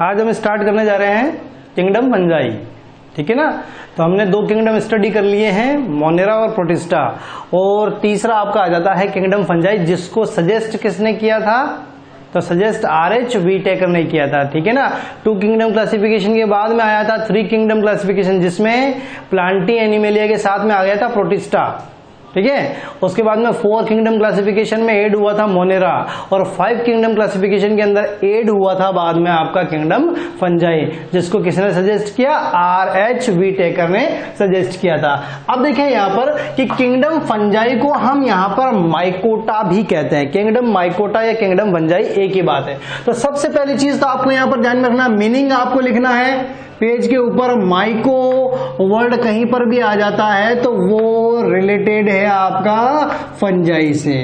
आज हम स्टार्ट करने जा रहे हैं किंगडम फंजाई, ठीक है ना। तो हमने दो किंगडम स्टडी कर लिए हैं, मोनेरा और प्रोटिस्टा, और तीसरा आपका आ जाता है किंगडम फंजाई, जिसको सजेस्ट किसने किया था? तो सजेस्ट RH वीटेकर ने किया था, ठीक है ना। 2 किंगडम क्लासिफिकेशन के बाद में आया था 3 किंगडम क्लासिफिकेशन, जिसमें प्लांटी एनिमेलिया के साथ में आ गया था प्रोटिस्टा, ठीक है। उसके बाद में 4 किंगडम क्लासिफिकेशन में ऐड हुआ था मोनेरा, और 5 किंगडम क्लासिफिकेशन के अंदर ऐड हुआ था बाद में आपका किंगडम फंजाई, जिसको किसने सजेस्ट किया? RH वीटेकर ने सजेस्ट किया था। अब देखें यहाँ पर कि किंगडम फंजाई को हम यहाँ पर माइकोटा भी कहते हैं। किंगडम माइकोटा या किंगडम फंजाई एक ही बात है। तो सबसे पहली चीज तो आपको यहाँ पर ध्यान में रखना, मीनिंग आपको लिखना है पेज के ऊपर। माइको वर्ड कहीं पर भी आ जाता है तो वो रिलेटेड है आपका फंजाई से,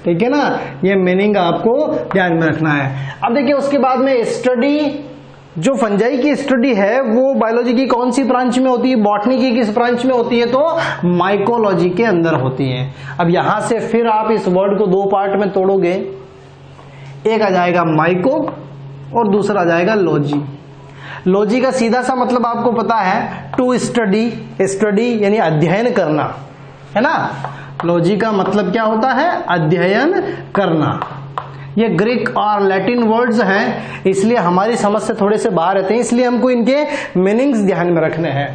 ठीक है ना। ये मीनिंग आपको ध्यान में रखना है। अब देखिए उसके बाद में स्टडी, जो फंजाई की स्टडी है वो बायोलॉजी की कौन सी ब्रांच में होती है? बॉटनी की किस ब्रांच में होती है? तो माइकोलॉजी के अंदर होती है। अब यहां से फिर आप इस वर्ड को 2 पार्ट में तोड़ोगे, एक आ जाएगा माइको और दूसरा आ जाएगा लॉजी। लॉजी का सीधा सा मतलब आपको पता है, टू स्टडी, स्टडी यानी अध्ययन करना, है ना। लॉजी का मतलब क्या होता है? अध्ययन करना। ये ग्रीक और लैटिन वर्ड्स हैं, इसलिए हमारी समझ से थोड़े से बाहर रहते हैं, इसलिए हमको इनके मीनिंग्स ध्यान में रखने हैं।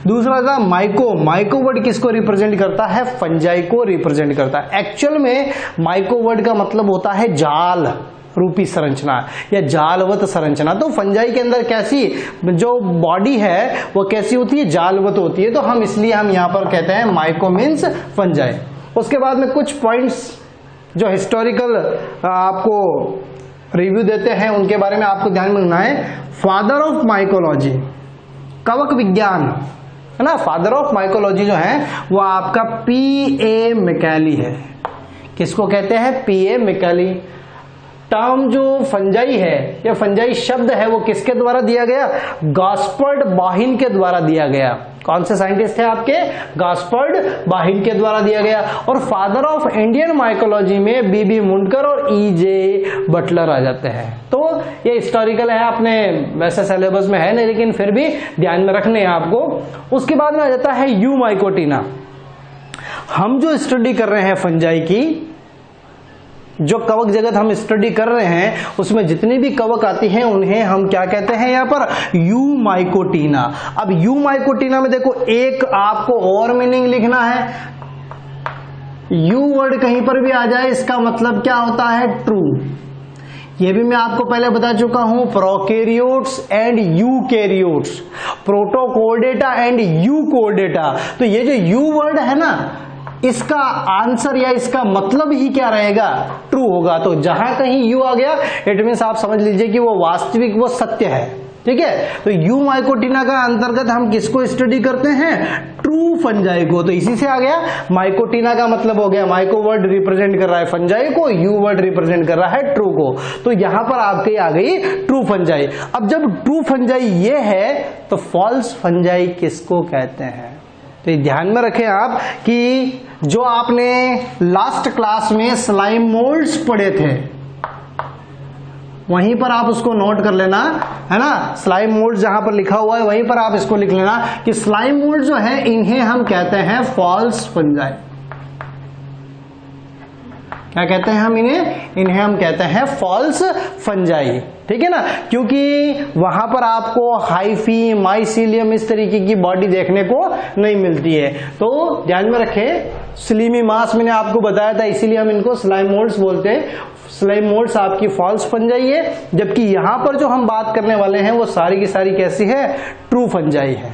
दूसरा था माइको। माइको वर्ड किसको रिप्रेजेंट करता है? फंजाई को रिप्रेजेंट करता है। एक्चुअल में माइको वर्ड का मतलब होता है जाल रूपी संरचना या जालवत संरचना। तो फंजाई के अंदर कैसी जो बॉडी है वो कैसी होती है? जालवत होती है। तो हम इसलिए हम यहाँ पर कहते हैं माइको मीन्स फंजाई। उसके बाद में कुछ पॉइंट्स जो हिस्टोरिकल आपको रिव्यू देते हैं उनके बारे में आपको ध्यान में रखना है। फादर ऑफ माइकोलॉजी, कवक विज्ञान, है ना। फादर ऑफ माइकोलॉजी जो है वो आपका P.A. मैकॉली है। किसको कहते हैं? P.A. मैकॉली। टर्म जो फंजाई है या फंजाई शब्द है वो किसके द्वारा दिया गया? गास्पर्ड बाहिन के द्वारा दिया गया। कौन से साइंटिस्ट थे आपके? गास्पर्ड बाहिन के द्वारा दिया गया। और फादर ऑफ इंडियन माइकोलॉजी में B.B. मुंडकर और E.J. बटलर आ जाते हैं। तो ये हिस्टोरिकल है, अपने वैसे सिलेबस में है नहीं, लेकिन फिर भी ध्यान में रखने हैं आपको। उसके बाद में आ जाता है यू माइकोटिना। हम जो स्टडी कर रहे हैं फंजाई की, जो कवक जगत हम स्टडी कर रहे हैं उसमें जितनी भी कवक आती हैं उन्हें हम क्या कहते हैं? यहाँ पर यू माइकोटिना। अब यू माइकोटिना में देखो एक आपको और मीनिंग लिखना है। यू वर्ड कहीं पर भी आ जाए इसका मतलब क्या होता है? ट्रू। ये भी मैं आपको पहले बता चुका हूं, प्रोकैरियोट्स एंड यूकैरियोट्स, प्रोटोकोर्डेटा एंड यूकोर्डेटा। तो ये जो यू वर्ड है ना, इसका आंसर या इसका मतलब ही क्या रहेगा? ट्रू होगा। तो जहां कहीं यू आ गया इट मीन्स आप समझ लीजिए कि वो वास्तविक, वो सत्य है, ठीक है। तो यू माइकोटिना का अंतर्गत हम किसको स्टडी करते हैं? ट्रू फंजाई को। तो इसी से आ गया माइकोटिना का मतलब हो गया, माइको वर्ड रिप्रेजेंट कर रहा है फंजाई को, यू वर्ड रिप्रेजेंट कर रहा है ट्रू को। तो यहां पर आपकी आ गई ट्रू फंजाई। अब जब ट्रू फंजाई ये है तो फॉल्स फंजाई किसको कहते हैं? तो ध्यान में रखें आप कि जो आपने लास्ट क्लास में स्लाइम मोल्ड्स पढ़े थे वहीं पर आप उसको नोट कर लेना, है ना। स्लाइम मोल्ड्स जहां पर लिखा हुआ है वहीं पर आप इसको लिख लेना कि स्लाइम मोल्ड्स जो है इन्हें हम कहते हैं फॉल्स फंजाई। क्या कहते हैं हम इन्हें हम कहते हैं फॉल्स फंजाई, ठीक है ना। क्योंकि वहां पर आपको हाइफी, माइसीलियम इस तरीके की बॉडी देखने को नहीं मिलती है। तो ध्यान में रखें, स्लिमी मास मैंने आपको बताया था, इसीलिए हम इनको स्लाइम मोल्ड्स बोलते हैं। स्लाइम मोल्ड्स आपकी फॉल्स फंजाई है, जबकि यहां पर जो हम बात करने वाले हैं वो सारी की सारी कैसी है? ट्रू फंजाई है।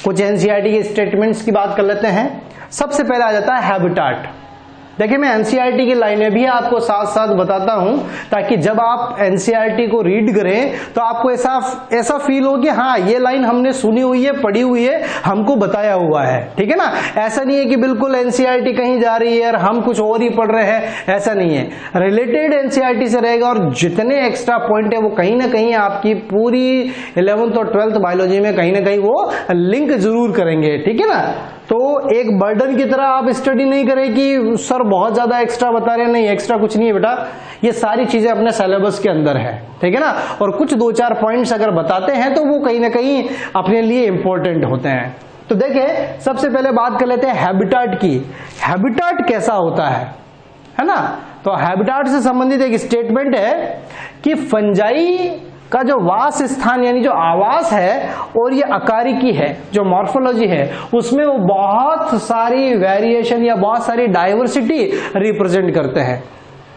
कुछ एनसीईआरटी के स्टेटमेंट्स की बात कर लेते हैं। सबसे पहले आ जाता है हैबिटाट। देखिए मैं एनसीईआरटी की लाइनें भी आपको साथ साथ बताता हूं ताकि जब आप एनसीईआरटी को रीड करें तो आपको ऐसा फील हो कि हाँ ये लाइन हमने सुनी हुई है, पढ़ी हुई है, हमको बताया हुआ है, ठीक है ना। ऐसा नहीं है कि बिल्कुल एनसीईआरटी कहीं जा रही है और हम कुछ और ही पढ़ रहे हैं, ऐसा नहीं है। रिलेटेड एनसीईआरटी से रहेगा और जितने एक्स्ट्रा पॉइंट है वो कहीं ना कहीं आपकी पूरी 11th और 12th बायोलॉजी में कहीं ना कहीं वो लिंक जरूर करेंगे, ठीक है ना। तो एक बर्डन की तरह आप स्टडी नहीं करें कि सर बहुत ज्यादा एक्स्ट्रा बता रहे हैं, नहीं एक्स्ट्रा कुछ नहीं है बेटा, ये सारी चीजें अपने सिलेबस के अंदर है, ठीक है ना। और कुछ 2-4 पॉइंट्स अगर बताते हैं तो वो कहीं ना कहीं अपने लिए इंपॉर्टेंट होते हैं। तो देखें, सबसे पहले बात कर लेते हैं हैबिटाट की। हैबिटाट कैसा होता है ना। तो हैबिटाट से संबंधित एक स्टेटमेंट है कि फंजाई का जो वास स्थान यानी जो आवास है और ये अकारिकी है, जो मॉर्फोलॉजी है, उसमें वो बहुत सारी वेरिएशन या बहुत सारी डाइवर्सिटी रिप्रेजेंट करते हैं।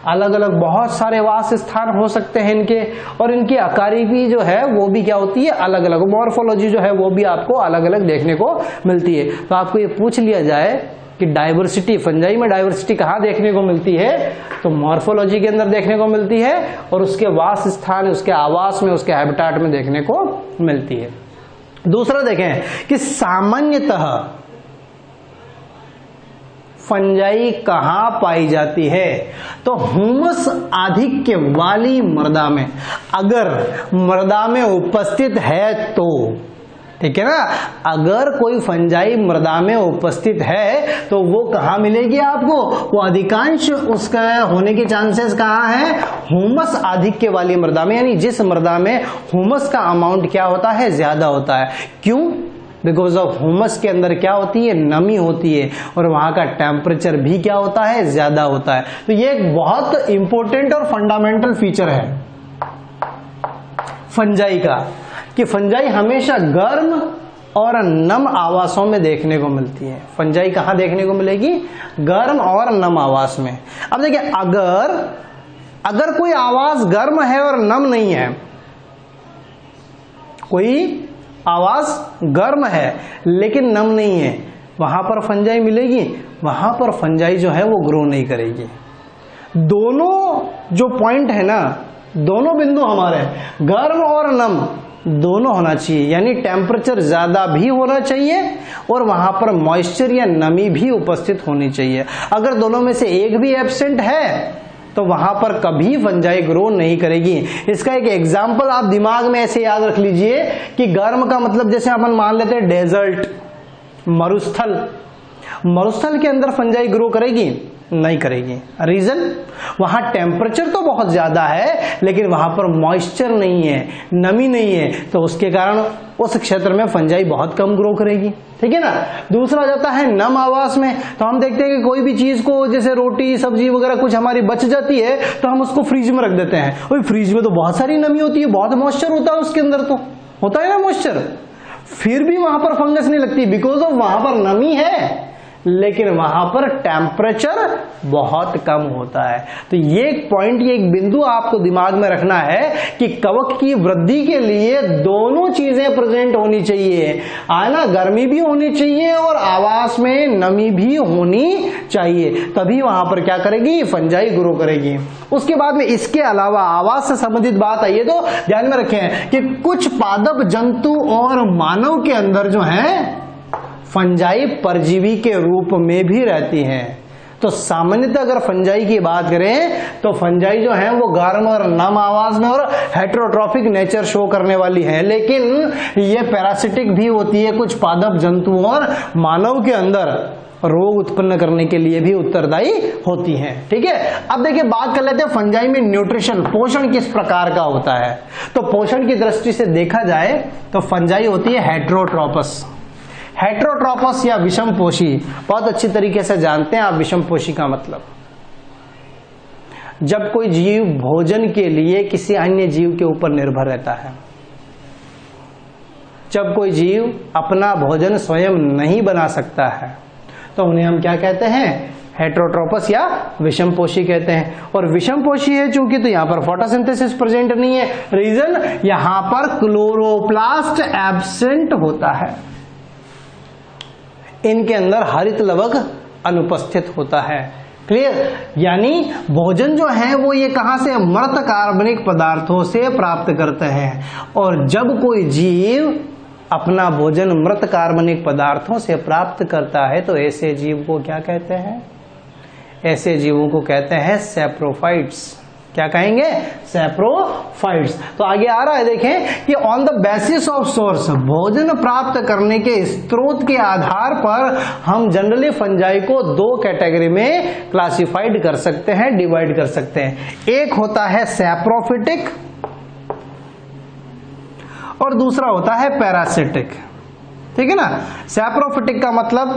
अलग अलग बहुत सारे वास स्थान हो सकते हैं इनके, और इनकी अकारिकी जो है वो भी क्या होती है, अलग अलग। मॉर्फोलॉजी जो है वो भी आपको अलग अलग देखने को मिलती है। तो आपको ये पूछ लिया जाए कि डाइवर्सिटी, फंजाई में डाइवर्सिटी कहाँ देखने को मिलती है, तो मॉर्फोलॉजी के अंदर देखने को मिलती है, और उसके वास स्थान, उसके आवास में, उसके हैबिटाट में देखने को मिलती है। दूसरा देखें कि सामान्यतः फंजाई कहाँ पाई जाती है, तो ह्यूमस आधिक्य वाली मृदा में। अगर मृदा में उपस्थित है तो, ठीक है ना, अगर कोई फंजाई मृदा में उपस्थित है तो वो कहाँ मिलेगी आपको, वो अधिकांश उसका होने के चांसेस कहाँ है, ह्यूमस आधिक्य वाली मृदा में, यानी जिस मृदा में ह्यूमस का अमाउंट क्या होता है, ज्यादा होता है। क्यों? बिकॉज ऑफ ह्यूमस के अंदर क्या होती है, नमी होती है, और वहां का टेम्परेचर भी क्या होता है, ज्यादा होता है। तो ये एक बहुत इंपॉर्टेंट और फंडामेंटल फीचर है फंजाई का, कि फंजाई हमेशा गर्म और नम आवासों में देखने को मिलती है। फंजाई कहां देखने को मिलेगी, गर्म और नम आवास में। अब देखिए, अगर कोई आवास गर्म है और नम नहीं है, कोई आवास गर्म है लेकिन नम नहीं है, वहां पर फंजाई मिलेगी, वहां पर फंजाई जो है वो ग्रो नहीं करेगी। दोनों जो पॉइंट है ना, दोनों बिंदु हमारे गर्म और नम दोनों होना चाहिए, यानी टेम्परेचर ज्यादा भी होना चाहिए और वहां पर मॉइस्चर या नमी भी उपस्थित होनी चाहिए। अगर दोनों में से एक भी एब्सेंट है तो वहां पर कभी फंजाई ग्रो नहीं करेगी। इसका एक एग्जाम्पल आप दिमाग में ऐसे याद रख लीजिए कि गर्म का मतलब जैसे अपन मान लेते हैं डेजर्ट, मरुस्थल। मरुस्थल के अंदर फंजाई ग्रो करेगी? नहीं करेगी। रीजन, वहां टेम्परेचर तो बहुत ज्यादा है लेकिन वहां पर मॉइस्चर नहीं है, नमी नहीं है, तो उसके कारण उस क्षेत्र में फंजाई बहुत कम ग्रो करेगी, ठीक है ना। दूसरा जाता है नम आवास में। तो हम देखते हैं कि कोई भी चीज को, जैसे रोटी सब्जी वगैरह कुछ हमारी बच जाती है तो हम उसको फ्रिज में रख देते हैं। और फ्रिज में तो बहुत सारी नमी होती है, बहुत मॉइस्चर होता है उसके अंदर, तो होता है ना मॉइस्चर, फिर भी वहां पर फंगस नहीं लगती, बिकॉज ऑफ वहां पर नमी है लेकिन वहां पर टेम्परेचर बहुत कम होता है। तो ये एक पॉइंट, ये एक बिंदु आपको दिमाग में रखना है कि कवक की वृद्धि के लिए दोनों चीजें प्रेजेंट होनी चाहिए, ना, गर्मी भी होनी चाहिए और आवास में नमी भी होनी चाहिए, तभी वहां पर क्या करेगी, फंजाई ग्रो करेगी। उसके बाद में इसके अलावा आवास से संबंधित बात आई है तो ध्यान में रखें कि कुछ पादप जंतु और मानव के अंदर जो है फंजाई परजीवी के रूप में भी रहती हैं। तो सामान्यतः अगर फंजाई की बात करें तो फंजाई जो है वो गर्म और नम आवास में और हेटेरोट्रॉफिक नेचर शो करने वाली है, लेकिन ये पैरासिटिक भी होती है, कुछ पादप जंतुओं और मानव के अंदर रोग उत्पन्न करने के लिए भी उत्तरदायी होती हैं, ठीक है। अब देखिए, बात कर लेते हैं फंजाई में न्यूट्रिशन, पोषण किस प्रकार का होता है। तो पोषण की दृष्टि से देखा जाए तो फंजाई होती है हेटेरोट्रॉपस। हेटेरोट्रॉपस या विषमपोषी, बहुत अच्छी तरीके से जानते हैं आप विषमपोषी का मतलब। जब कोई जीव भोजन के लिए किसी अन्य जीव के ऊपर निर्भर रहता है, जब कोई जीव अपना भोजन स्वयं नहीं बना सकता है, तो उन्हें हम क्या कहते हैं, हेटेरोट्रॉपस या विषमपोषी कहते हैं। और विषमपोषी है चूंकि, तो यहां पर फोटोसिंथेसिस प्रेजेंट नहीं है। रीजन, यहां पर क्लोरोप्लास्ट एब्सेंट होता है, इनके अंदर हरित लवक अनुपस्थित होता है। क्लियर, यानी भोजन जो है वो ये कहां से, मृत कार्बनिक पदार्थों से प्राप्त करते हैं। और जब कोई जीव अपना भोजन मृत कार्बनिक पदार्थों से प्राप्त करता है तो ऐसे जीव को क्या कहते हैं, ऐसे जीवों को कहते हैं सैप्रोफाइट्स। क्या कहेंगे? सैप्रोफाइट्स। तो आगे आ रहा है, देखें कि on the basis of source, भोजन प्राप्त करने के स्रोत के आधार पर हम जनरली फंजाई को दो कैटेगरी में क्लासिफाइड कर सकते हैं, डिवाइड कर सकते हैं। एक होता है सैप्रोफिटिक और दूसरा होता है पैरासिटिक। ठीक है ना? सैप्रोफिटिक का मतलब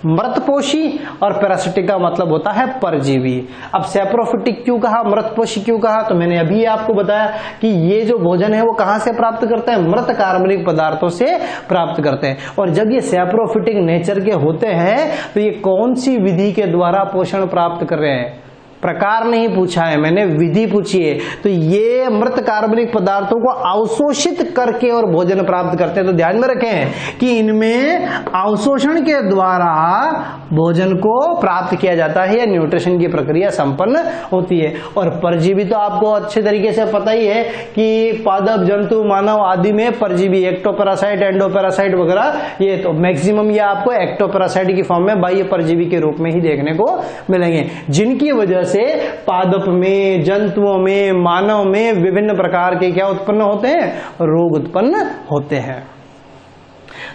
मृतपोषी और पैरासिटिक का मतलब होता है परजीवी। अब सैप्रोफिटिक क्यों कहा, मृतपोषी क्यों कहा? तो मैंने अभी आपको बताया कि ये जो भोजन है वो कहां से प्राप्त करते हैं? मृत कार्बनिक पदार्थों से प्राप्त करते हैं। और जब ये सैप्रोफिटिक नेचर के होते हैं तो ये कौन सी विधि के द्वारा पोषण प्राप्त कर रहे हैं? प्रकार नहीं पूछा है मैंने, विधि पूछी है। तो ये मृत कार्बनिक पदार्थों को अवशोषित करके और भोजन प्राप्त करते हैं। तो ध्यान में रखें कि इनमें अवशोषण के द्वारा भोजन को प्राप्त किया जाता है या न्यूट्रिशन की प्रक्रिया संपन्न होती है। और परजीवी तो आपको अच्छे तरीके से पता ही है कि पादप, जंतु, मानव आदि में परजीवी, एक्टोपैरासाइट, एंडोपैरासाइट वगैरह, ये तो मैक्सिमम ये आपको एक्टोपैरासाइट की फॉर्म में बाह्य परजीवी के रूप में ही देखने को मिलेंगे, जिनकी वजह से पादप में, जंतुओं में, मानव में विभिन्न प्रकार के क्या उत्पन्न होते हैं? रोग उत्पन्न होते हैं।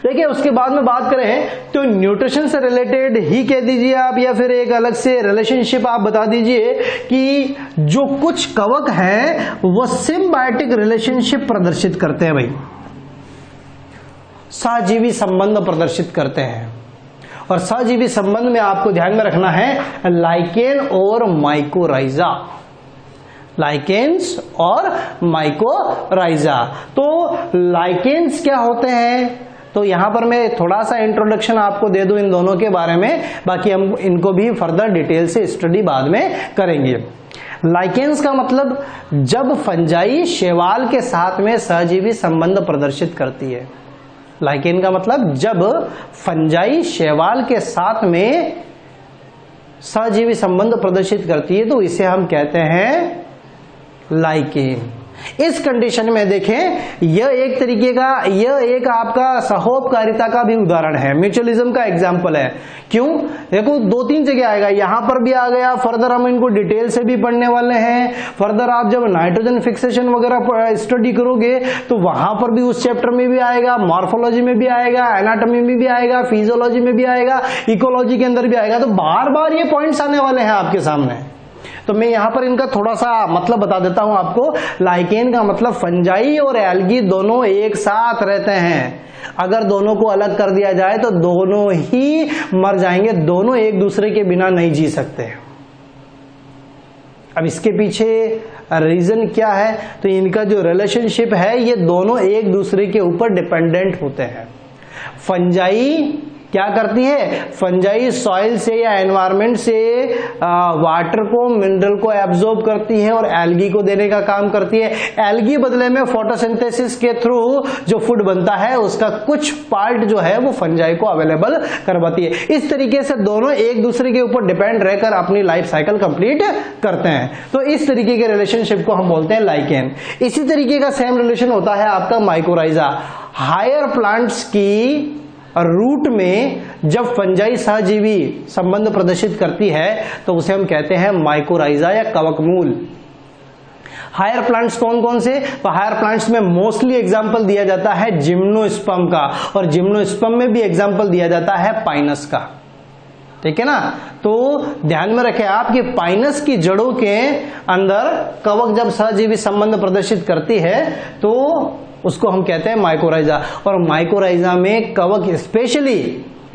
देखिए उसके बाद में बात करें तो न्यूट्रिशन से रिलेटेड ही कह दीजिए आप, या फिर एक अलग से रिलेशनशिप आप बता दीजिए कि जो कुछ कवक हैं वो सिम्बायोटिक रिलेशनशिप प्रदर्शित करते हैं। भाई सहजीवी संबंध प्रदर्शित करते हैं। और सहजीवी संबंध में आपको ध्यान में रखना है लाइकेन और माइकोराइजा, लाइकेन्स और माइकोराइजा। तो लाइकेन्स क्या होते हैं? तो यहां पर मैं थोड़ा सा इंट्रोडक्शन आपको दे दूं इन दोनों के बारे में, बाकी हम इनको भी फर्दर डिटेल से स्टडी बाद में करेंगे। लाइकेन्स का मतलब जब फंजाई शैवाल के साथ में सहजीवी संबंध प्रदर्शित करती है। लाइकेन का मतलब जब फंजाई शैवाल के साथ में सहजीवी संबंध प्रदर्शित करती है तो इसे हम कहते हैं लाइकेन। इस कंडीशन में देखें यह एक तरीके का, यह एक आपका सहोपकारिता का भी उदाहरण है, म्यूचुअलिज्म का एग्जाम्पल है। क्यों? देखो दो तीन जगह आएगा, यहां पर भी आ गया, फर्दर हम इनको डिटेल से भी पढ़ने वाले हैं। फर्दर आप जब नाइट्रोजन फिक्सेशन वगैरह स्टडी करोगे तो वहां पर भी उस चैप्टर में भी आएगा, मॉर्फोलॉजी में भी आएगा, एनाटॉमी में भी आएगा, फिजियोलॉजी में भी आएगा, इकोलॉजी के अंदर भी आएगा। तो बार बार ये पॉइंट्स आने वाले हैं आपके सामने। तो मैं यहां पर इनका थोड़ा सा मतलब बता देता हूं आपको। लाइकेन का मतलब फंजाई और एल्गी दोनों एक साथ रहते हैं। अगर दोनों को अलग कर दिया जाए तो दोनों ही मर जाएंगे, दोनों एक दूसरे के बिना नहीं जी सकते। अब इसके पीछे रीजन क्या है? तो इनका जो रिलेशनशिप है ये दोनों एक दूसरे के ऊपर डिपेंडेंट होते हैं। फंजाई क्या करती है? फंजाई सॉइल से या एनवायरमेंट से वाटर को, मिनरल को एब्जॉर्ब करती है और एल्गी को देने का काम करती है। एल्गी बदले में फोटोसिंथेसिस के थ्रू जो फूड बनता है उसका कुछ पार्ट जो है वो फंजाई को अवेलेबल करवाती है। इस तरीके से दोनों एक दूसरे के ऊपर डिपेंड रहकर अपनी लाइफ साइकिल कंप्लीट करते हैं। तो इस तरीके के रिलेशनशिप को हम बोलते हैं लाइकेन। इसी तरीके का सेम रिलेशन होता है आपका माइकोराइजा। हायर प्लांट्स की रूट में जब फंजाई सहजीवी संबंध प्रदर्शित करती है तो उसे हम कहते हैं माइकोराइजा या कवकमूल। हायर प्लांट्स कौन कौन से? तो हायर प्लांट्स में मोस्टली एग्जांपल दिया जाता है जिम्नोस्पर्म का, और जिम्नोस्पर्म में भी एग्जांपल दिया जाता है पाइनस का। ठीक है ना? तो ध्यान में रखें आप कि पाइनस की जड़ों के अंदर कवक जब सहजीवी संबंध प्रदर्शित करती है तो उसको हम कहते हैं माइकोराइजा। और माइकोराइजा में कवक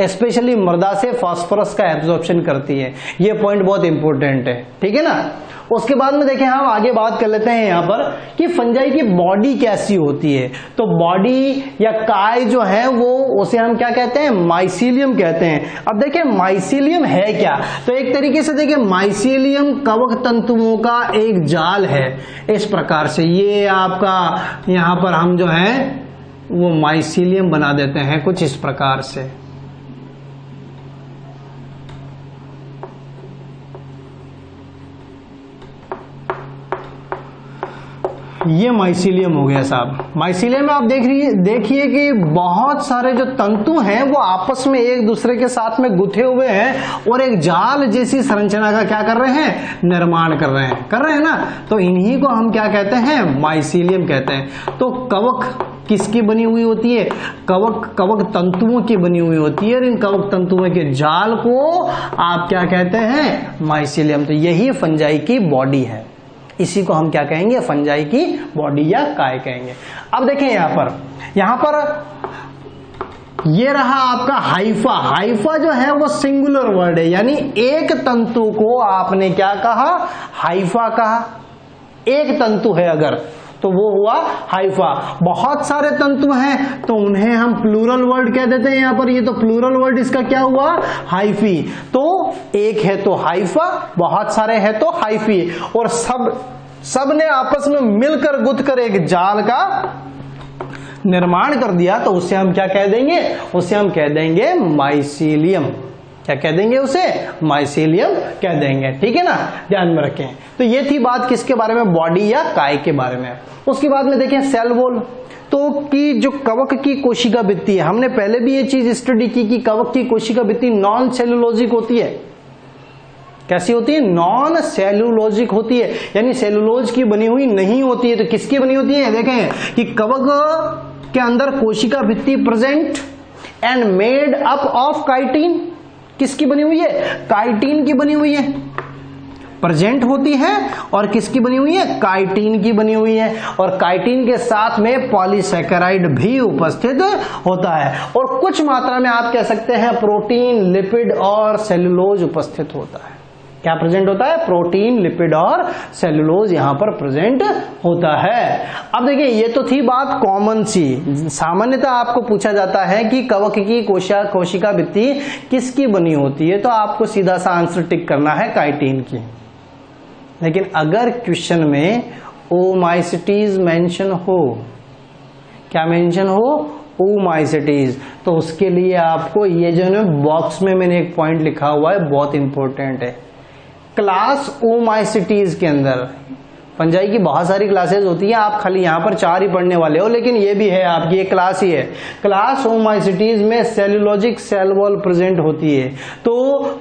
स्पेशली मृदा से फास्फोरस का एब्जॉर्प्शन करती है। ये पॉइंट बहुत इंपॉर्टेंट है। ठीक है ना? उसके बाद में देखें हम आगे बात कर लेते हैं यहाँ पर कि फंजाई की बॉडी कैसी होती है। तो बॉडी या काय जो है वो उसे हम क्या कहते हैं? माइसीलियम कहते हैं। अब देखें माइसीलियम है क्या? तो एक तरीके से देखें माइसीलियम कवक तंतुओं का एक जाल है। इस प्रकार से ये आपका यहाँ पर हम जो है वो माइसीलियम बना देते हैं कुछ इस प्रकार से। ये माइसीलियम हो गया साहब। माइसीलियम में आप देखिए कि बहुत सारे जो तंतु हैं वो आपस में एक दूसरे के साथ में गुथे हुए हैं और एक जाल जैसी संरचना का क्या कर रहे हैं, निर्माण कर रहे हैं ना। तो इन्हीं को हम क्या कहते हैं, माइसीलियम कहते हैं। तो कवक किसकी बनी हुई होती है, कवक तंतुओं की बनी हुई होती है और इन कवक तंतुओं के जाल को आप क्या कहते हैं, माइसीलियम। तो यही फंजाई की बॉडी है, इसी को हम क्या कहेंगे, फंजाई की बॉडी या काय कहेंगे। अब देखें यहां पर ये रहा आपका हाइफा। हाइफा जो है वो सिंगुलर वर्ड है, यानी एक तंतु को आपने क्या कहा, हाइफा कहा। एक तंतु है अगर तो वो हुआ हाइफा। बहुत सारे तंतु हैं तो उन्हें हम प्लूरल वर्ड कह देते हैं। यहां पर ये तो प्लूरल वर्ड, इसका क्या हुआ, हाइफी। तो एक है तो हाइफा, बहुत सारे हैं तो हाइफी, और सब ने आपस में मिलकर गुथकर एक जाल का निर्माण कर दिया, तो उसे हम क्या कह देंगे, उसे हम कह देंगे माइसीलियम। क्या कह देंगे उसे, माइसीलियम कह देंगे। ठीक है ना, ध्यान में रखें। तो ये थी बात किसके बारे में, बॉडी या काय के बारे में। उसके बाद में देखें सेल वॉल। तो कि जो कवक की कोशिका भित्ति है, हमने पहले भी ये चीज स्टडी की कि कवक की कोशिका भित्ति नॉन सेलुलोजिक होती है। कैसी होती है, नॉन सेलुलोजिक होती है, यानी सेलुलोज की बनी हुई नहीं होती है। तो किसकी बनी होती है, देखें कि कवक के अंदर कोशिका भित्ति present and made up of chitin. किसकी बनी हुई है, काइटिन की बनी हुई है, प्रेजेंट होती है। और किसकी बनी हुई है, काइटिन की बनी हुई है। और काइटिन के साथ में पॉलीसैकेराइड भी उपस्थित होता है, और कुछ मात्रा में आप कह सकते हैं प्रोटीन, लिपिड और सेलुलोज उपस्थित होता है। क्या प्रेजेंट होता है, प्रोटीन, लिपिड और सेलुलोज यहां पर प्रेजेंट होता है। अब देखिए ये तो थी बात कॉमन सी। सामान्यतः आपको पूछा जाता है कि कवक की कोशिका भित्ति किसकी बनी होती है, तो आपको सीधा सा आंसर टिक करना है काइटिन की। लेकिन अगर क्वेश्चन में ओमाइसिटीज मेंशन हो, क्या मेंशन हो, ओमाइसिटीज, तो उसके लिए आपको ये जो है बॉक्स में मैंने एक पॉइंट लिखा हुआ है, बहुत इंपॉर्टेंट है। क्लास ओमाइसिटीज के अंदर फंजाई की बहुत सारी क्लासेस होती है, आप खाली यहां पर 4 ही पढ़ने वाले हो, लेकिन ये भी है आपकी एक क्लास ही है। क्लास ओमाइसिटीज में सेलुलोजिक सेल वॉल प्रेजेंट होती है, तो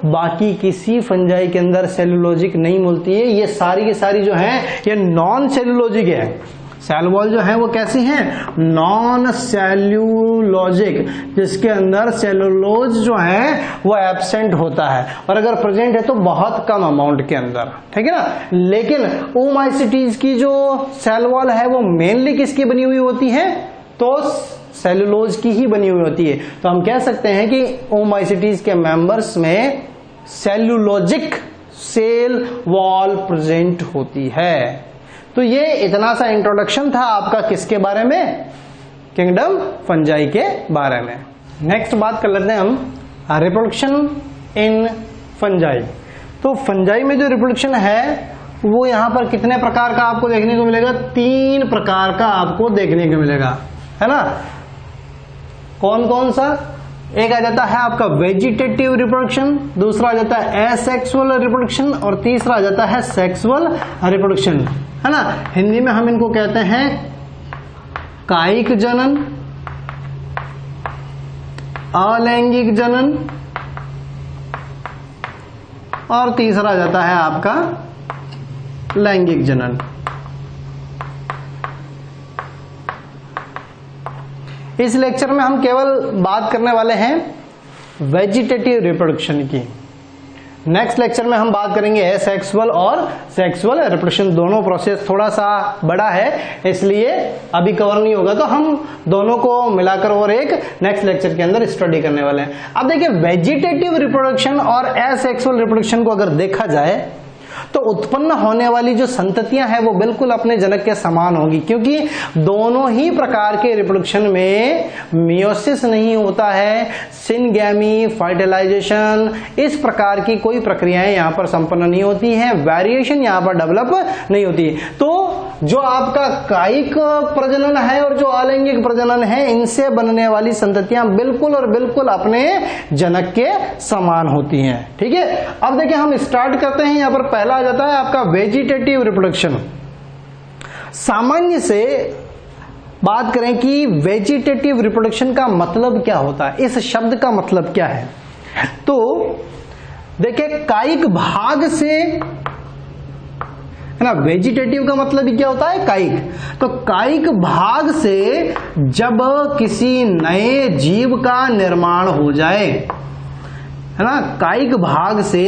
बाकी किसी फंजाई के अंदर सेलुलोजिक नहीं मिलती है। ये सारी की सारी जो है ये नॉन सेलुलोजिक है। सेल वॉल जो है वो कैसी है, नॉन सेल्यूलोजिक, जिसके अंदर सेलुलोज जो है वो एब्सेंट होता है, और अगर प्रेजेंट है तो बहुत कम अमाउंट के अंदर। ठीक है ना। लेकिन ओमाइसिटीज की जो सेल वॉल है वो मेनली किसकी बनी हुई होती है, तो सेलुलोज की ही बनी हुई होती है। तो हम कह सकते हैं कि ओमाइसिटीज के मेंबर्स में सेलुलोजिक सेल वॉल प्रेजेंट होती है। तो ये इतना सा इंट्रोडक्शन था आपका किसके बारे में, किंगडम फंजाई के बारे में। नेक्स्ट बात कर लेते हैं हम रिप्रोडक्शन इन फंजाई। तो फंजाई में जो रिप्रोडक्शन है वो यहां पर कितने प्रकार का आपको देखने को मिलेगा, 3 प्रकार का आपको देखने को मिलेगा, है ना। कौन कौन सा, एक आ जाता है आपका वेजिटेटिव रिप्रोडक्शन, दूसरा आ जाता है एसेक्सुअल रिप्रोडक्शन, और तीसरा आ जाता है सेक्सुअल रिप्रोडक्शन, है ना। हिंदी में हम इनको कहते हैं कायिक जनन, अलैंगिक जनन, और तीसरा आ जाता है आपका लैंगिक जनन। इस लेक्चर में हम केवल बात करने वाले हैं वेजिटेटिव रिप्रोडक्शन की। नेक्स्ट लेक्चर में हम बात करेंगे एसेक्सुअल और सेक्सुअल रिप्रोडक्शन। दोनों प्रोसेस थोड़ा सा बड़ा है, इसलिए अभी कवर नहीं होगा, तो हम दोनों को मिलाकर और एक नेक्स्ट लेक्चर के अंदर स्टडी करने वाले हैं। अब देखिए वेजिटेटिव रिप्रोडक्शन और एसेक्सुअल रिप्रोडक्शन को अगर देखा जाए तो उत्पन्न होने वाली जो संततियां हैं वो बिल्कुल अपने जनक के समान होगी, क्योंकि दोनों ही प्रकार के रिप्रोडक्शन में मियोसिस नहीं होता है, सिनगैमी, फर्टिलाइजेशन, इस प्रकार की कोई प्रक्रियाएं यहां पर संपन्न नहीं होती हैं, वेरिएशन यहां पर डेवलप नहीं होती। तो जो आपका कायिक प्रजनन है और जो अलैंगिक प्रजनन है, इनसे बनने वाली संततियां बिल्कुल और बिल्कुल अपने जनक के समान होती हैं। ठीक है, अब देखिए हम स्टार्ट करते हैं। यहां पर पहला आ जाता है आपका वेजिटेटिव रिप्रोडक्शन। सामान्य से बात करें कि वेजिटेटिव रिप्रोडक्शन का मतलब क्या होता है, इस शब्द का मतलब क्या है, तो देखिए कायिक भाग से, है ना, वेजिटेटिव का मतलब ही क्या होता है, कायिक। तो कायिक भाग से जब किसी नए जीव का निर्माण हो जाए, है ना, कायिक भाग से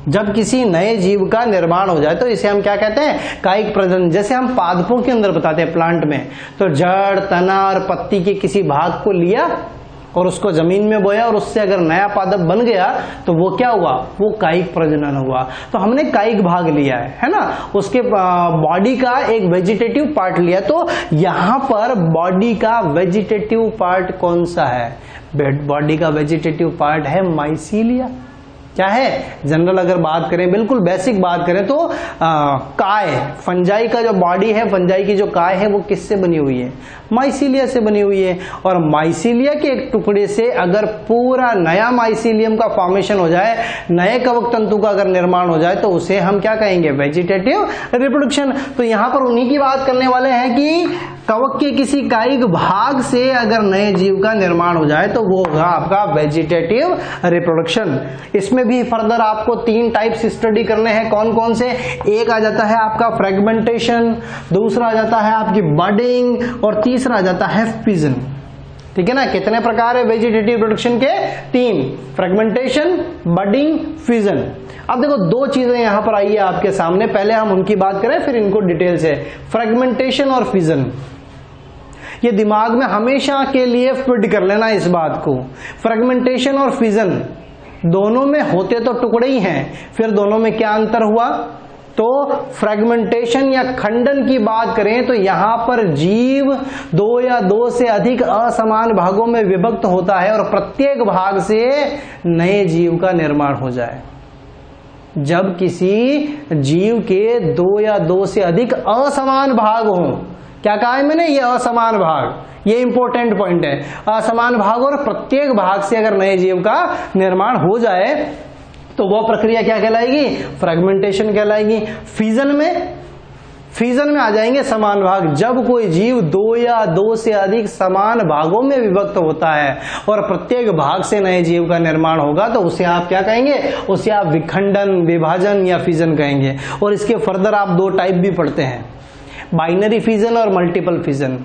जब किसी नए जीव का निर्माण हो जाए तो इसे हम क्या कहते हैं, कायिक प्रजनन। जैसे हम पादपों के अंदर बताते हैं प्लांट में, तो जड़, तना और पत्ती के किसी भाग को लिया और उसको जमीन में बोया और उससे अगर नया पादप बन गया तो वो क्या हुआ, वो कायिक प्रजनन हुआ। तो हमने कायिक भाग लिया है ना, उसके बॉडी का एक वेजिटेटिव पार्ट लिया। तो यहां पर बॉडी का वेजिटेटिव पार्ट कौन सा है, बॉडी का वेजिटेटिव पार्ट है माइसीलिया। क्या है, जनरल अगर बात करें, बिल्कुल बेसिक बात करें तो काय, फंजाई का जो बॉडी है, फंजाई की जो काय है वो किससे बनी हुई है, माइसीलिया से बनी हुई है। और माइसीलिया के एक टुकड़े से अगर पूरा नया माइसीलियम का फॉर्मेशन हो जाए, नए कवक तंतु का अगर निर्माण हो जाए तो उसे हम क्या कहेंगे, वेजिटेटिव रिप्रोडक्शन। तो यहां पर उन्हीं की बात करने वाले हैं कि कवक के किसी कायिक भाग से अगर नए जीव का निर्माण हो जाए तो वो होगा आपका वेजिटेटिव रिप्रोडक्शन। इसमें भी फर्दर आपको 3 टाइप्स स्टडी करने हैं, कौन कौन से, एक आ जाता है आपका फ्रेगमेंटेशन, दूसरा आ जाता है आपकी बडिंग और तीसरा आ जाता है फिजन। ठीक है ना, कितने प्रकार है वेजिटेटिव रिप्रोडक्शन के, 3, फ्रेगमेंटेशन, बडिंग, फिजन। अब देखो 2 चीजें यहां पर आई है आपके सामने, पहले हम उनकी बात करें फिर इनको डिटेल से। फ्रेगमेंटेशन और फिजन, ये दिमाग में हमेशा के लिए फिट कर लेना इस बात को। फ्रेगमेंटेशन और फिजन दोनों में होते तो टुकड़े ही हैं, फिर दोनों में क्या अंतर हुआ, तो फ्रेगमेंटेशन या खंडन की बात करें तो यहां पर जीव 2 या 2 से अधिक असमान भागों में विभक्त होता है और प्रत्येक भाग से नए जीव का निर्माण हो जाए। जब किसी जीव के 2 या 2 से अधिक असमान भाग हों, क्या कहा है मैंने, ये असमान भाग, ये इंपॉर्टेंट पॉइंट है, असमान भाग और प्रत्येक भाग से अगर नए जीव का निर्माण हो जाए तो वह प्रक्रिया क्या कहलाएगी, फ्रेगमेंटेशन कहलाएगी। फिजन में आ जाएंगे समान भाग, जब कोई जीव 2 या 2 से अधिक समान भागों में विभक्त होता है और प्रत्येक भाग से नए जीव का निर्माण होगा तो उसे आप क्या कहेंगे, उसे आप विखंडन, विभाजन या फिजन कहेंगे। और इसके फर्दर आप 2 टाइप भी पढ़ते हैं, बाइनरी फिजन और मल्टीपल फिजन,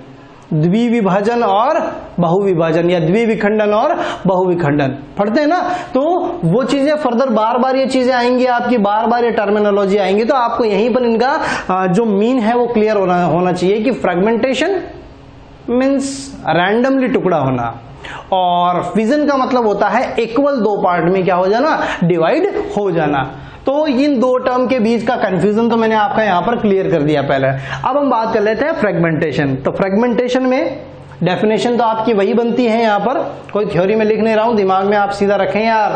द्विविभाजन और बहुविभाजन या द्विविखंडन और बहुविखंडन पढ़ते हैं ना। तो वो चीजें फर्दर बार बार ये चीजें आएंगी आपकी, बार बार ये टर्मिनोलॉजी आएंगी, तो आपको यहीं पर इनका जो मीन है वो क्लियर होना चाहिए कि फ्रेगमेंटेशन मीन्स रैंडमली टुकड़ा होना और फिजन का मतलब होता है इक्वल 2 पार्ट में क्या हो जाना, डिवाइड हो जाना। तो इन 2 टर्म के बीच का कंफ्यूजन तो मैंने आपका यहां पर क्लियर कर दिया पहले। अब हम बात कर लेते हैं फ्रेगमेंटेशन। तो फ्रेगमेंटेशन में डेफिनेशन तो आपकी वही बनती है, यहां पर कोई थ्योरी में लिख नहीं रहा हूं, दिमाग में आप सीधा रखें यार।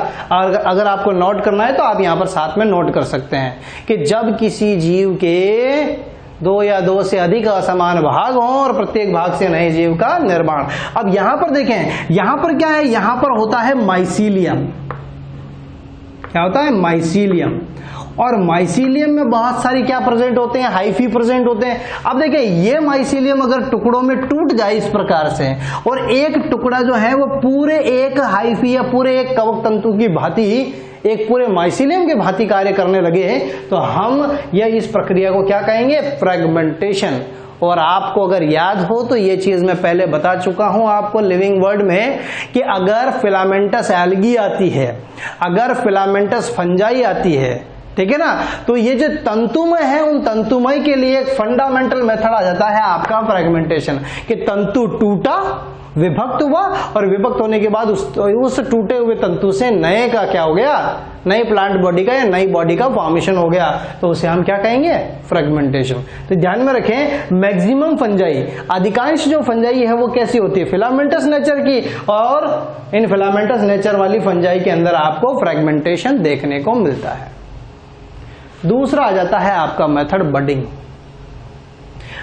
अगर आपको नोट करना है तो आप यहां पर साथ में नोट कर सकते हैं कि जब किसी जीव के 2 या 2 से अधिक असमान भाग हों और प्रत्येक भाग से नए जीव का निर्माण। अब यहां पर देखें, यहां पर क्या है, यहां पर होता है माइसीलियम। क्या होता है, माइसीलियम। और माइसीलियम में बहुत सारी क्या प्रेजेंट होते हैं, हाइफी प्रेजेंट होते हैं। अब देखिए ये माइसीलियम अगर टुकड़ों में टूट जाए इस प्रकार से और एक टुकड़ा जो है वो पूरे एक हाइफी या पूरे एक कवक तंतु की भांति एक पूरे माइसीलियम के भांति कार्य करने लगे तो हम यह इस प्रक्रिया को क्या कहेंगे, फ्रेगमेंटेशन। और आपको अगर याद हो तो ये चीज मैं पहले बता चुका हूं आपको लिविंग वर्ड में कि अगर फिलामेंटस एल्गी आती है, अगर फिलामेंटस फंजाई आती है, ठीक है ना, तो ये जो तंतुमय है उन तंतुमय के लिए एक फंडामेंटल मेथड आ जाता है आपका फ्रेगमेंटेशन, कि तंतु टूटा, विभक्त हुआ और विभक्त होने के बाद उस टूटे हुए तंतु से नए का क्या हो गया, नई प्लांट बॉडी का या नई बॉडी का फॉर्मेशन हो गया, तो उसे हम क्या कहेंगे, फ्रेगमेंटेशन। तो ध्यान में रखें मैक्सिमम फंजाई, अधिकांश जो फंजाई है वो कैसी होती है, फिलामेंटस नेचर की, और इन फिलामेंटस नेचर वाली फंजाई के अंदर आपको फ्रेगमेंटेशन देखने को मिलता है। दूसरा आ जाता है आपका मेथड बडिंग।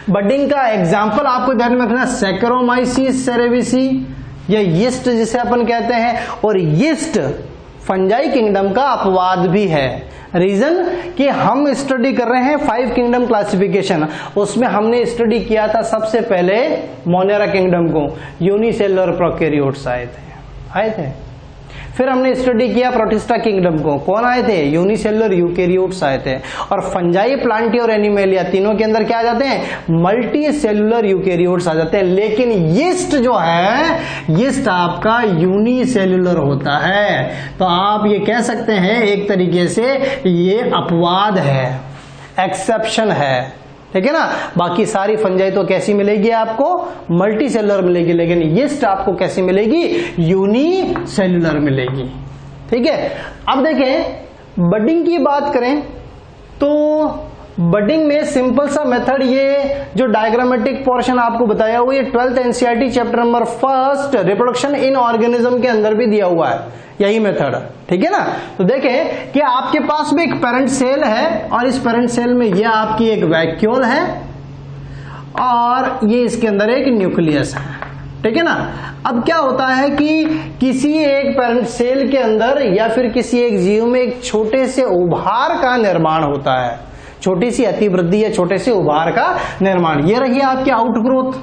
बडिंग का एग्जाम्पल आपको ध्यान में रखना, सैकरोमाइसिस सेरेविसी या यीस्ट जिसे अपन कहते हैं, और यीस्ट फंजाई किंगडम का अपवाद भी है। रीजन कि हम स्टडी कर रहे हैं 5 किंगडम क्लासिफिकेशन, उसमें हमने स्टडी किया था सबसे पहले मोनेरा किंगडम को, यूनिसेलुलर प्रोकैरियोट्स आए थे। फिर हमने स्टडी किया प्रोटिस्टा किंगडम को, कौन आए थे, यूनिसेलुलर यूकेरियोट्स आए थे। और फंजाई, प्लांटी और एनिमेलिया तीनों के अंदर क्या आ जाते हैं, मल्टी सेलुलर यूकेरियोट्स आ जाते हैं। लेकिन यीस्ट जो है, यीस्ट आपका यूनिसेलुलर होता है। तो आप ये कह सकते हैं एक तरीके से ये अपवाद है, एक्सेप्शन है, ठीक है ना। बाकी सारी फंजाई तो कैसी मिलेगी आपको, मल्टी सेलुलर मिलेगी, लेकिन यीस्ट आपको कैसी मिलेगी, यूनिसेलुलर मिलेगी, ठीक है। अब देखें बडिंग की बात करें तो बडिंग में सिंपल सा मेथड, ये जो डायग्रामेटिक पोर्शन आपको बताया हुआ, ये 12th NCERT chapter number 1 reproduction in organism के अंदर भी दिया हुआ है यही मेथड, ठीक है ना। तो देखें कि आपके पास में एक पेरेंट सेल है और इस पेरेंट सेल में ये आपकी एक वैक्यूल है और ये इसके अंदर एक न्यूक्लियस है, ठीक है ना। अब क्या होता है कि किसी एक पेरेंट सेल के अंदर या फिर किसी एक जीव में एक छोटे से उभार का निर्माण होता है, छोटी सी अतिवृद्धि या छोटे से उभार का निर्माण। ये रही आपकी आउटग्रोथ,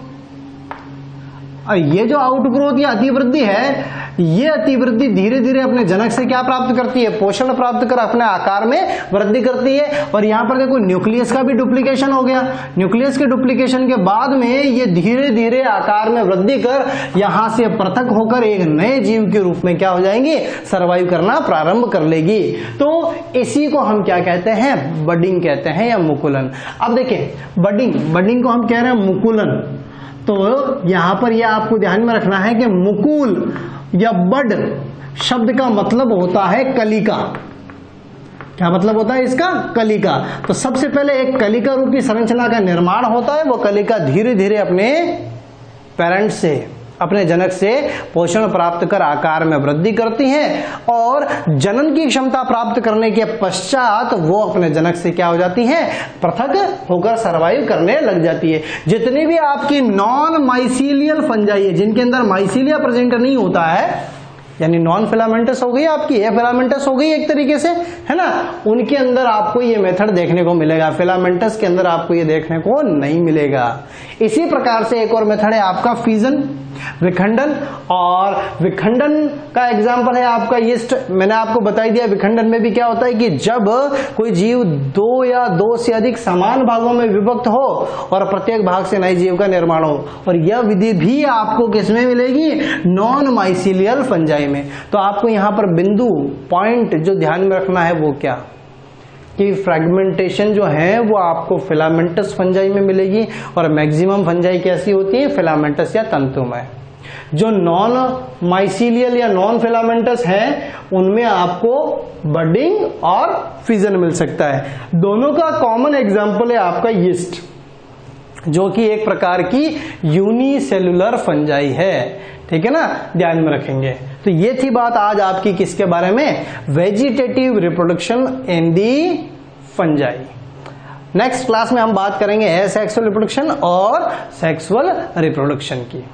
और ये जो आउटग्रोथ या अतिवृद्धि है, ये अतिवृद्धि धीरे धीरे अपने जनक से क्या प्राप्त करती है, पोषण प्राप्त कर अपने आकार में वृद्धि करती है। और यहां पर देखो न्यूक्लियस का भी डुप्लीकेशन हो गया, न्यूक्लियस के डुप्लीकेशन के बाद में ये धीरे धीरे आकार में वृद्धि कर यहां से पृथक होकर एक नए जीव के रूप में क्या हो जाएंगी, सर्वाइव करना प्रारंभ कर लेगी। तो इसी को हम क्या कहते हैं, बडिंग कहते हैं या मुकुलन। अब देखें बडिंग को हम कह रहे हैं मुकुलन। तो यहां पर यह आपको ध्यान में रखना है कि मुकुल या बड शब्द का मतलब होता है कलिका। क्या मतलब होता है इसका, कलिका। तो सबसे पहले एक कलिका रूपी संरचना का निर्माण होता है, वो कलिका धीरे धीरे अपने पेरेंट से, अपने जनक से पोषण प्राप्त कर आकार में वृद्धि करती है और जनन की क्षमता प्राप्त करने के पश्चात वो अपने जनक से क्या हो जाती है, पृथक होकर सर्वाइव करने लग जाती है। जितनी भी आपकी नॉन माइसीलियल फंजाई है, जिनके अंदर माइसीलिया प्रेजेंट नहीं होता है, यानी नॉन फिलामेंटस हो गई आपकी, ये फिलामेंटस हो गई एक तरीके से, है ना, उनके अंदर आपको ये मेथड देखने को मिलेगा। फिलामेंटस के अंदर आपको ये देखने को नहीं मिलेगा। इसी प्रकार से एक और मेथड है आपका फिजन, विखंडन। और विखंडन का एग्जांपल है आपका यीस्ट। मैंने आपको बता दिया विखंडन में भी क्या होता है कि जब कोई जीव 2 या 2 से अधिक समान भागों में विभक्त हो और प्रत्येक भाग से नए जीव का निर्माण हो, और यह विधि भी आपको किसमें मिलेगी, नॉन माइसीलियल फंजाई में। तो आपको यहां पर बिंदु पॉइंट जो ध्यान में रखना है वो क्या, कि फ्रेगमेंटेशन जो है वो आपको फिलामेंटस फंजाई में मिलेगी और मैक्सिमम फंजाई कैसी होती है, फिलामेंटस या तंतुमय। जो नॉन माइसीलियल या नॉन फिलामेंटस है उनमें आपको बडिंग और फिजन मिल सकता है। दोनों का कॉमन एग्जांपल है आपका यीस्ट, जो कि एक प्रकार की यूनिसेलुलर फंजाई है, ठीक है ना, ध्यान में रखेंगे। तो ये थी बात आज आपकी किसके बारे में, vegetative reproduction in the fungi. Next class में हम बात करेंगे एसेक्सुअल रिप्रोडक्शन और सेक्सुअल रिप्रोडक्शन की।